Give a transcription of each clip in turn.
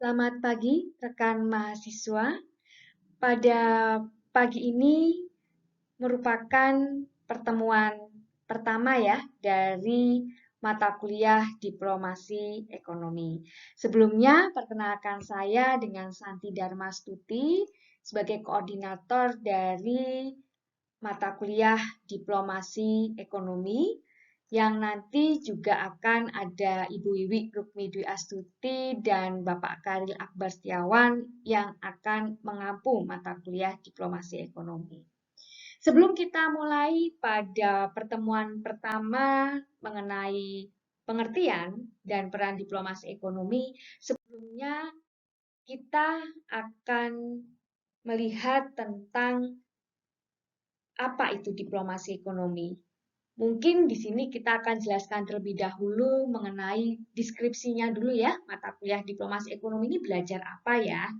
Selamat pagi, rekan mahasiswa. Pada pagi ini merupakan pertemuan pertama ya dari mata kuliah Diplomasi Ekonomi. Sebelumnya, perkenalkan saya dengan Santi Darmastuti sebagai koordinator dari mata kuliah Diplomasi Ekonomi yang nanti juga akan ada Ibu Wiwi Rukmi Dwi Astuti dan Bapak Karil Akbar Setiawan yang akan mengampu mata kuliah Diplomasi Ekonomi. Sebelum kita mulai pada pertemuan pertama mengenai pengertian dan peran diplomasi ekonomi, sebelumnya kita akan melihat tentang apa itu diplomasi ekonomi. Mungkin di sini kita akan jelaskan terlebih dahulu mengenai deskripsinya dulu ya, mata kuliah diplomasi ekonomi ini belajar apa ya.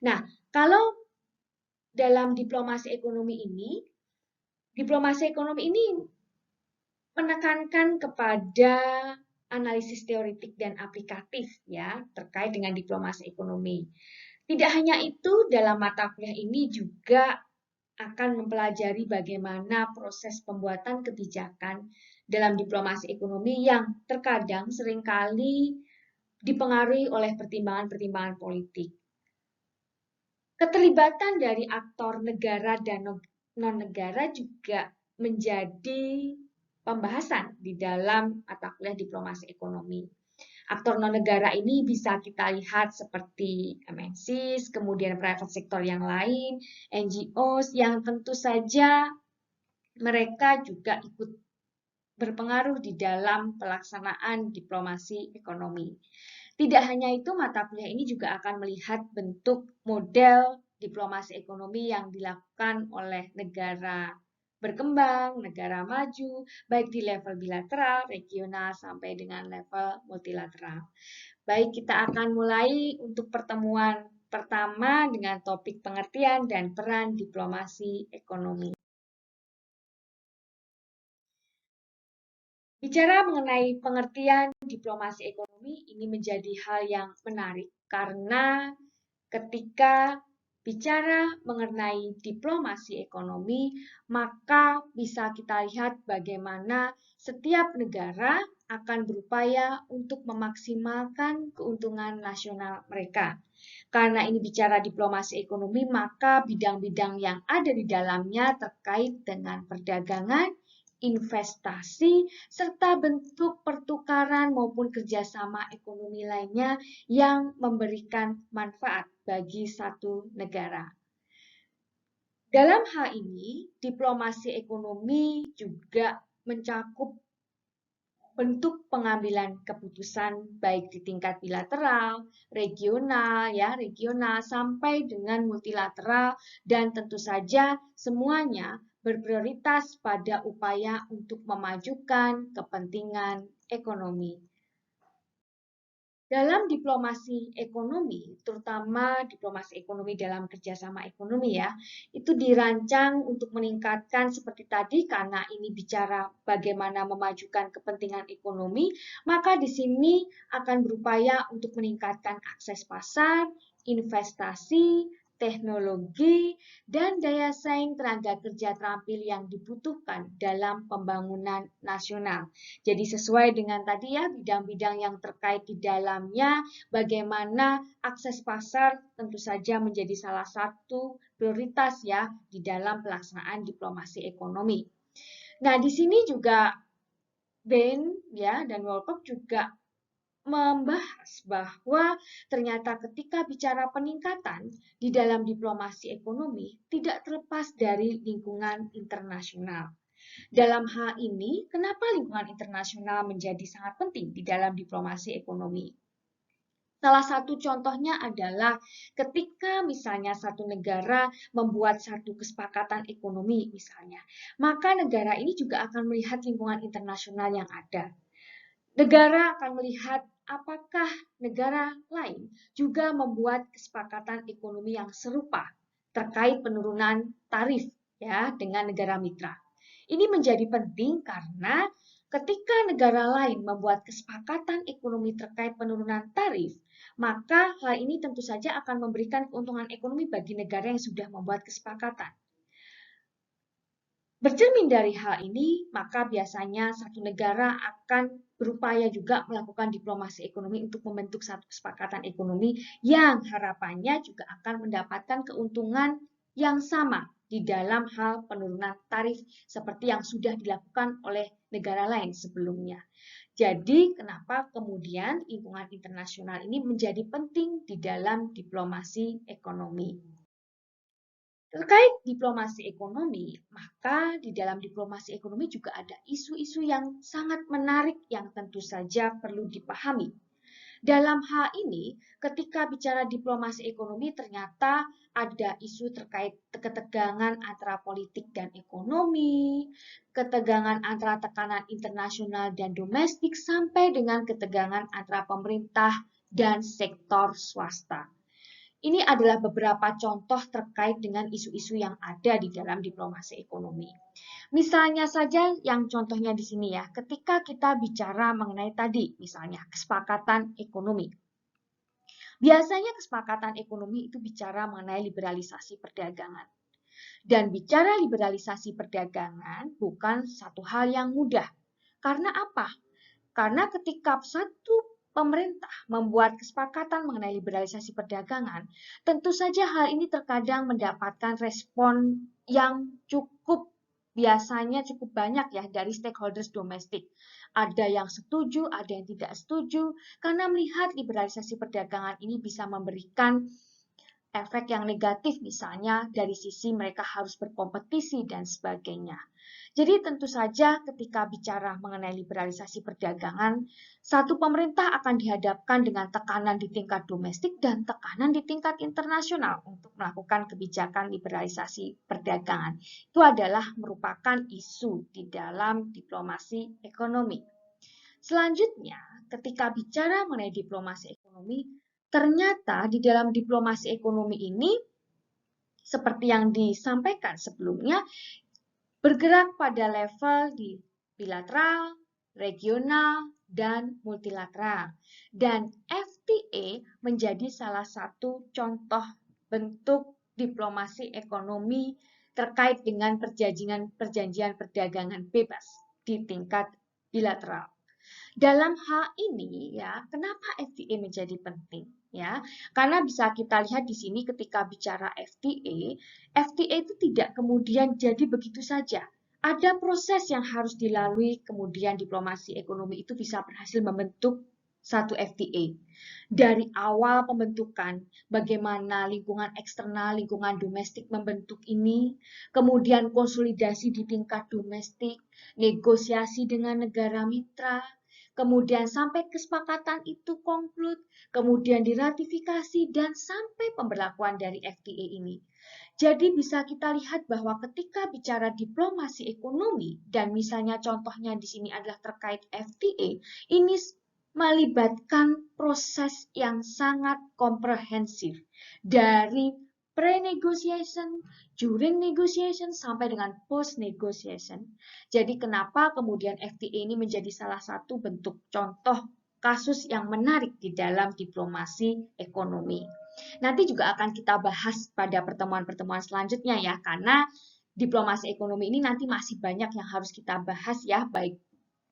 Nah, kalau dalam diplomasi ekonomi ini menekankan kepada analisis teoritik dan aplikatif ya terkait dengan diplomasi ekonomi. Tidak hanya itu, dalam mata kuliah ini juga akan mempelajari bagaimana proses pembuatan kebijakan dalam diplomasi ekonomi yang terkadang seringkali dipengaruhi oleh pertimbangan-pertimbangan politik. Keterlibatan dari aktor negara dan non-negara juga menjadi pembahasan di dalam mata kuliah diplomasi ekonomi. Aktor non-negara ini bisa kita lihat seperti MNCs, kemudian private sector yang lain, NGOs yang tentu saja mereka juga ikut berpengaruh di dalam pelaksanaan diplomasi ekonomi. Tidak hanya itu, mata kuliah ini juga akan melihat bentuk model diplomasi ekonomi yang dilakukan oleh negara berkembang, negara maju, baik di level bilateral, regional, sampai dengan level multilateral. Baik, kita akan mulai untuk pertemuan pertama dengan topik pengertian dan peran diplomasi ekonomi. Bicara mengenai pengertian diplomasi ekonomi, ini menjadi hal yang menarik karena ketika bicara mengenai diplomasi ekonomi, maka bisa kita lihat bagaimana setiap negara akan berupaya untuk memaksimalkan keuntungan nasional mereka. Karena ini bicara diplomasi ekonomi, maka bidang-bidang yang ada di dalamnya terkait dengan perdagangan, investasi, serta bentuk pertukaran maupun kerjasama ekonomi lainnya yang memberikan manfaat bagi satu negara. Dalam hal ini, diplomasi ekonomi juga mencakup bentuk pengambilan keputusan baik di tingkat bilateral, regional sampai dengan multilateral, dan tentu saja semuanya berprioritas pada upaya untuk memajukan kepentingan ekonomi. Dalam diplomasi ekonomi, terutama diplomasi ekonomi dalam kerjasama ekonomi ya, itu dirancang untuk meningkatkan seperti tadi karena ini bicara bagaimana memajukan kepentingan ekonomi, maka di sini akan berupaya untuk meningkatkan akses pasar, investasi, teknologi, dan daya saing tenaga kerja terampil yang dibutuhkan dalam pembangunan nasional. Jadi sesuai dengan tadi ya, bidang-bidang yang terkait di dalamnya, bagaimana akses pasar tentu saja menjadi salah satu prioritas ya di dalam pelaksanaan diplomasi ekonomi. Nah, di sini juga Bain ya dan Wolkoff juga membahas bahwa ternyata ketika bicara peningkatan di dalam diplomasi ekonomi tidak terlepas dari lingkungan internasional. Dalam hal ini, kenapa lingkungan internasional menjadi sangat penting di dalam diplomasi ekonomi? Salah satu contohnya adalah ketika misalnya satu negara membuat satu kesepakatan ekonomi misalnya, maka negara ini juga akan melihat lingkungan internasional yang ada. Negara akan melihat apakah negara lain juga membuat kesepakatan ekonomi yang serupa terkait penurunan tarif ya dengan negara mitra. Ini menjadi penting karena ketika negara lain membuat kesepakatan ekonomi terkait penurunan tarif, maka hal ini tentu saja akan memberikan keuntungan ekonomi bagi negara yang sudah membuat kesepakatan. Bercermin dari hal ini, maka biasanya satu negara akan berupaya juga melakukan diplomasi ekonomi untuk membentuk satu kesepakatan ekonomi yang harapannya juga akan mendapatkan keuntungan yang sama di dalam hal penurunan tarif seperti yang sudah dilakukan oleh negara lain sebelumnya. Jadi, kenapa kemudian lingkungan internasional ini menjadi penting di dalam diplomasi ekonomi? Terkait diplomasi ekonomi, maka di dalam diplomasi ekonomi juga ada isu-isu yang sangat menarik yang tentu saja perlu dipahami. Dalam hal ini, ketika bicara diplomasi ekonomi, ternyata ada isu terkait ketegangan antara politik dan ekonomi, ketegangan antara tekanan internasional dan domestik, sampai dengan ketegangan antara pemerintah dan sektor swasta. Ini adalah beberapa contoh terkait dengan isu-isu yang ada di dalam diplomasi ekonomi. Misalnya saja yang contohnya di sini ya, ketika kita bicara mengenai tadi, misalnya kesepakatan ekonomi. Biasanya kesepakatan ekonomi itu bicara mengenai liberalisasi perdagangan. Dan bicara liberalisasi perdagangan bukan satu hal yang mudah. Karena apa? Karena ketika satu pemerintah membuat kesepakatan mengenai liberalisasi perdagangan, tentu saja hal ini terkadang mendapatkan respon yang biasanya cukup banyak ya dari stakeholders domestik. Ada yang setuju, ada yang tidak setuju, karena melihat liberalisasi perdagangan ini bisa memberikan efek yang negatif misalnya dari sisi mereka harus berkompetisi dan sebagainya. Jadi tentu saja ketika bicara mengenai liberalisasi perdagangan, satu pemerintah akan dihadapkan dengan tekanan di tingkat domestik dan tekanan di tingkat internasional untuk melakukan kebijakan liberalisasi perdagangan. Itu adalah merupakan isu di dalam diplomasi ekonomi. Selanjutnya, ketika bicara mengenai diplomasi ekonomi, ternyata di dalam diplomasi ekonomi ini, seperti yang disampaikan sebelumnya, bergerak pada level di bilateral, regional, dan multilateral. Dan FTA menjadi salah satu contoh bentuk diplomasi ekonomi terkait dengan perjanjian perdagangan bebas di tingkat bilateral. Dalam hal ini ya, kenapa FTA menjadi penting? Ya, karena bisa kita lihat di sini ketika bicara FTA itu tidak kemudian jadi begitu saja. Ada proses yang harus dilalui, kemudian diplomasi ekonomi itu bisa berhasil membentuk satu FTA. Dari awal pembentukan, bagaimana lingkungan eksternal, lingkungan domestik membentuk ini, kemudian konsolidasi di tingkat domestik, negosiasi dengan negara mitra, kemudian sampai kesepakatan itu konklud, kemudian diratifikasi, dan sampai pemberlakuan dari FTA ini. Jadi bisa kita lihat bahwa ketika bicara diplomasi ekonomi, dan misalnya contohnya di sini adalah terkait FTA, ini melibatkan proses yang sangat komprehensif dari pre-negotiation, during negotiation, sampai dengan post-negotiation. Jadi kenapa kemudian FTA ini menjadi salah satu bentuk contoh kasus yang menarik di dalam diplomasi ekonomi. Nanti juga akan kita bahas pada pertemuan-pertemuan selanjutnya ya, karena diplomasi ekonomi ini nanti masih banyak yang harus kita bahas ya, baik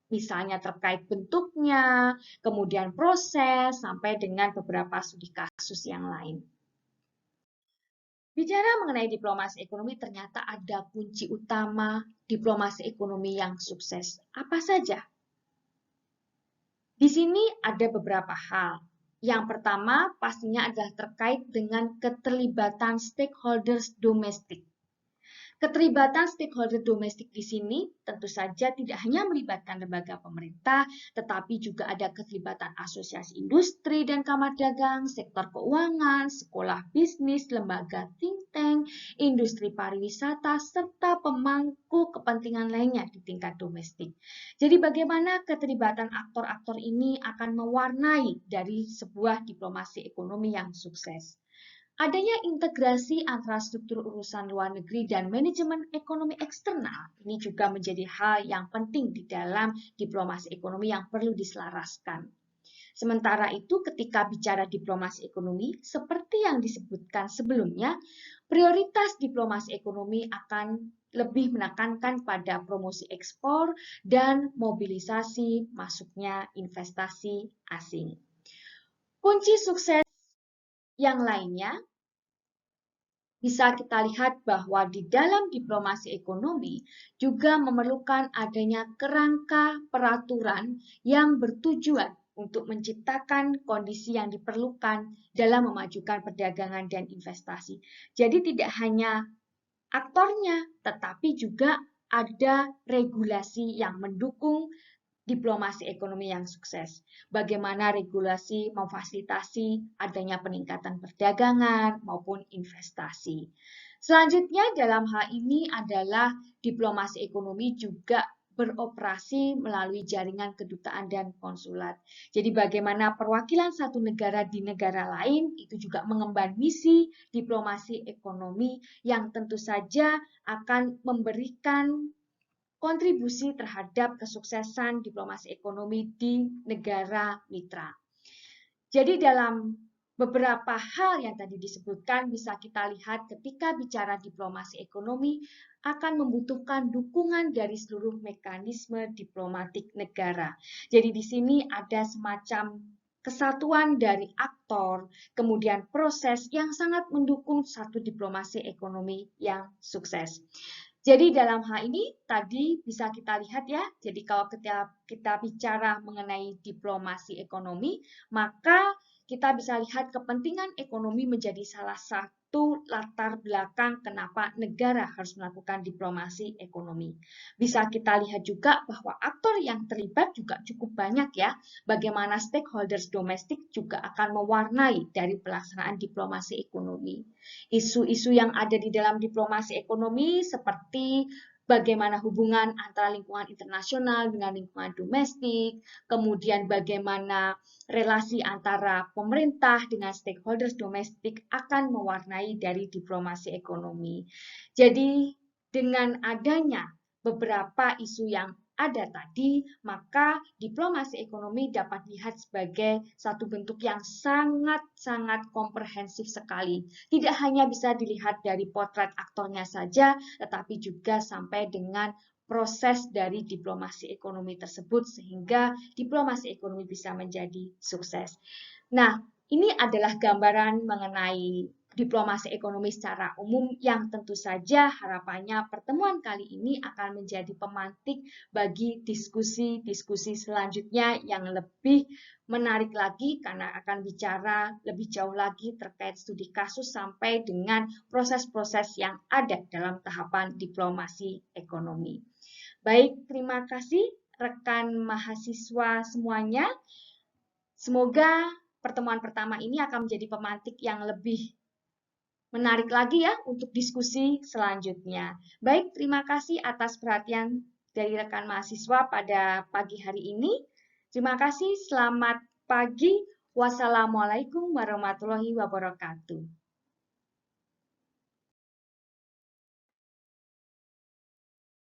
misalnya terkait bentuknya, kemudian proses, sampai dengan beberapa studi kasus yang lain. Bicara mengenai diplomasi ekonomi, ternyata ada kunci utama diplomasi ekonomi yang sukses. Apa saja? Di sini ada beberapa hal. Yang pertama, pastinya adalah terkait dengan keterlibatan stakeholders domestik. Keterlibatan stakeholder domestik di sini tentu saja tidak hanya melibatkan lembaga pemerintah, tetapi juga ada keterlibatan asosiasi industri dan kamar dagang, sektor keuangan, sekolah bisnis, lembaga think tank, industri pariwisata, serta pemangku kepentingan lainnya di tingkat domestik. Jadi bagaimana keterlibatan aktor-aktor ini akan mewarnai dari sebuah diplomasi ekonomi yang sukses. Adanya integrasi antara struktur urusan luar negeri dan manajemen ekonomi eksternal ini juga menjadi hal yang penting di dalam diplomasi ekonomi yang perlu diselaraskan. Sementara itu, ketika bicara diplomasi ekonomi, seperti yang disebutkan sebelumnya, prioritas diplomasi ekonomi akan lebih menekankan pada promosi ekspor dan mobilisasi masuknya investasi asing. Kunci sukses yang lainnya bisa kita lihat bahwa di dalam diplomasi ekonomi juga memerlukan adanya kerangka peraturan yang bertujuan untuk menciptakan kondisi yang diperlukan dalam memajukan perdagangan dan investasi. Jadi tidak hanya aktornya, tetapi juga ada regulasi yang mendukung diplomasi ekonomi yang sukses. Bagaimana regulasi memfasilitasi adanya peningkatan perdagangan maupun investasi. Selanjutnya dalam hal ini adalah diplomasi ekonomi juga beroperasi melalui jaringan kedutaan dan konsulat. Jadi bagaimana perwakilan satu negara di negara lain itu juga mengemban misi diplomasi ekonomi yang tentu saja akan memberikan kontribusi terhadap kesuksesan diplomasi ekonomi di negara mitra. Jadi dalam beberapa hal yang tadi disebutkan bisa kita lihat ketika bicara diplomasi ekonomi akan membutuhkan dukungan dari seluruh mekanisme diplomatik negara. Jadi di sini ada semacam kesatuan dari aktor, kemudian proses yang sangat mendukung satu diplomasi ekonomi yang sukses. Jadi dalam hal ini tadi bisa kita lihat ya, jadi kalau kita bicara mengenai diplomasi ekonomi, maka kita bisa lihat kepentingan ekonomi menjadi salah satu latar belakang kenapa negara harus melakukan diplomasi ekonomi. Bisa kita lihat juga bahwa aktor yang terlibat juga cukup banyak ya, bagaimana stakeholders domestik juga akan mewarnai dari pelaksanaan diplomasi ekonomi. Isu-isu yang ada di dalam diplomasi ekonomi seperti bagaimana hubungan antara lingkungan internasional dengan lingkungan domestik, kemudian bagaimana relasi antara pemerintah dengan stakeholders domestik akan mewarnai dari diplomasi ekonomi. Jadi dengan adanya beberapa isu yang ada tadi, maka diplomasi ekonomi dapat dilihat sebagai satu bentuk yang sangat-sangat komprehensif sekali. Tidak hanya bisa dilihat dari potret aktornya saja, tetapi juga sampai dengan proses dari diplomasi ekonomi tersebut sehingga diplomasi ekonomi bisa menjadi sukses. Nah, ini adalah gambaran mengenai diplomasi ekonomi secara umum yang tentu saja harapannya pertemuan kali ini akan menjadi pemantik bagi diskusi-diskusi selanjutnya yang lebih menarik lagi karena akan bicara lebih jauh lagi terkait studi kasus sampai dengan proses-proses yang ada dalam tahapan diplomasi ekonomi. Baik, terima kasih rekan mahasiswa semuanya. Semoga pertemuan pertama ini akan menjadi pemantik yang lebih menarik lagi ya untuk diskusi selanjutnya. Baik, terima kasih atas perhatian dari rekan mahasiswa pada pagi hari ini. Terima kasih, selamat pagi. Wassalamualaikum warahmatullahi wabarakatuh.